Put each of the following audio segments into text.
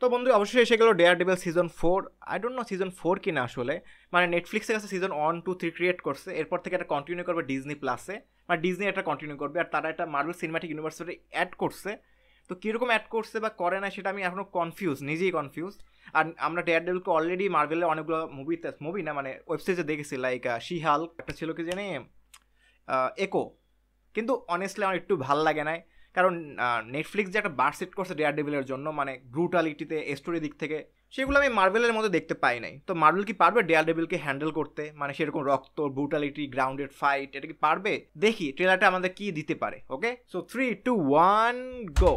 তো বন্ধু অবশ্যই এসে গেল daredevil season 4। I don't know season 4 কিনা আসলে, মানে নেটফ্লিক্সের কাছে সিজন 1, 2, 3 ক্রিয়েট করছে, এরপর থেকে এটা কন্টিনিউ করবে ডিজনি প্লাসে, মানে ডিজনি এটা কন্টিনিউ করবে, আর তারা এটা মার্ভেল সিনেম্যাটিক ইউনিভার্সে অ্যাড করছে। তো কীরকম অ্যাড করছে বা করে না সেটা আমি এখনও কনফিউজ, নিজেই কনফিউজ। আর আমরা ডেয়ারডেভিলকে অলরেডি মার্ভেলের অনেকগুলো মুভি না মানে ওয়েবসাইটে দেখেছি, লাইক শি হাল্ক, একটা ছিল কি জানি একো, কিন্তু অনেস্টলি আমার একটু ভাল লাগে না, কারণ নেটফ্লিক্স যে একটা বার সেট করছে ডেয়ারডেভিলের জন্য, মানে ব্রুটালিটিতে, স্টোরি দিক থেকে, সেগুলো আমি মার্ভেলের মধ্যে দেখতে পাই নাই। তো মার্ভেল কি পারবে ডেয়ারডেভিলকে হ্যান্ডেল করতে, মানে সেরকম রক্ত, ব্রুটালিটি, গ্রাউন্ডেড ফাইট, এটা কি পারবে? দেখি ট্রেলারটা আমাদের কি দিতে পারে। Okay, so 3, 2, 1 go.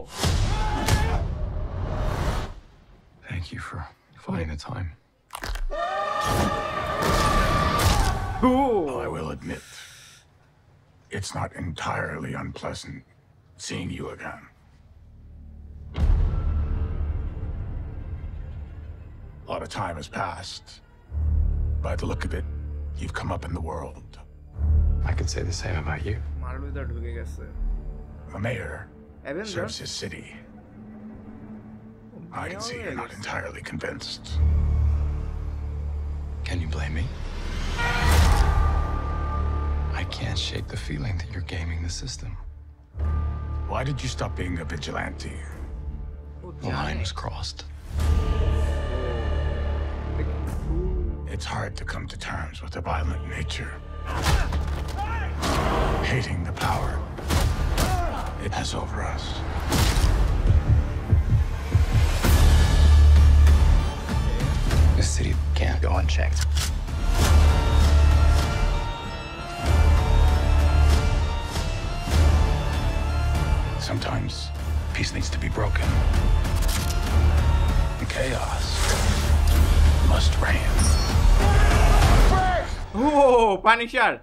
Thank you for finding the time. Ooh. I will admit, it's not entirely unpleasant seeing you again. A lot of time has passed. By the look of it, you've come up in the world. I could say the same about you. The mayor serves his city. I can see you're not entirely convinced. Can you blame me? I can't shake the feeling that you're gaming the system. Why did you stop being a vigilante? The line was crossed. It's hard to come to terms with a violent nature. Hating the power it has over us. This city can't go unchecked. Sometimes peace needs to be broken. And chaos must reign. Oh, Punisher!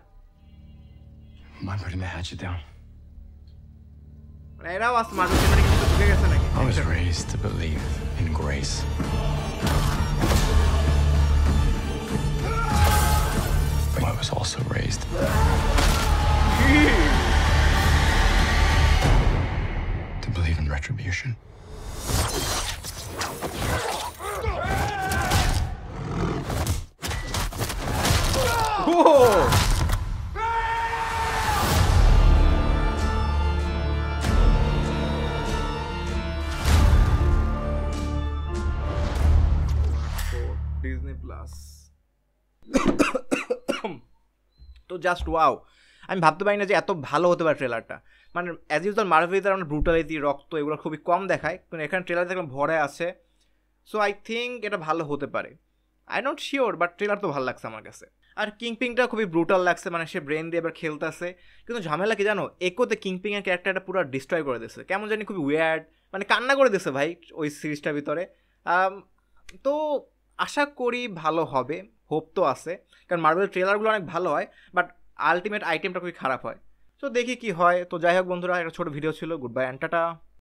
Am I putting the hatchet down? এরাও আছে Marvel cinematic ইউনিভার্সে ঢুকে গেছে নাকি? I was raised to believe in grace. But I was also raised to believe in retribution. Oh! Disney plus. তো just wow, আমি ভাবতে পারি না যে এত ভালো হতে পারে ট্রেলারটা। মানে অ্যাজ ইউজুয়াল মার্ভেলিতে আমরা ব্রুটালিটি, রক্ত এগুলো খুবই কম দেখায়, কিন্তু এখানে ট্রেলার দেখলাম ভরে আছে। সো আই থিঙ্ক এটা ভালো হতে পারে। I not sure, but trailer তো ভালো লাগছে আমার কাছে। আর কিংপিংটা খুবই ব্রুটাল লাগছে, মানে সে ব্রেন দিয়ে এবার খেলতেছে। কিন্তু ঝামেলা কি জানো, একোতে কিংপিংয়ের ক্যারেক্টারটা পুরো ডিস্ট্রয় করে দিয়েছে, কেমন জানি খুবই ওয়ার্ড, মানে কান্না করে দিয়েছে ভাই ওই সিরিজটার ভিতরে। তো আশা করি ভালো হবে, হোপ তো আছে, কারণ মার্ভেল ট্রেলারগুলো অনেক ভালো হয়, বাট আলটিমেট আইটেমটা খুবই খারাপ হয়। তো দেখি কি হয়। তো যাই হোক বন্ধুরা, একটা ছোটো ভিডিও ছিল। Good bye and tata.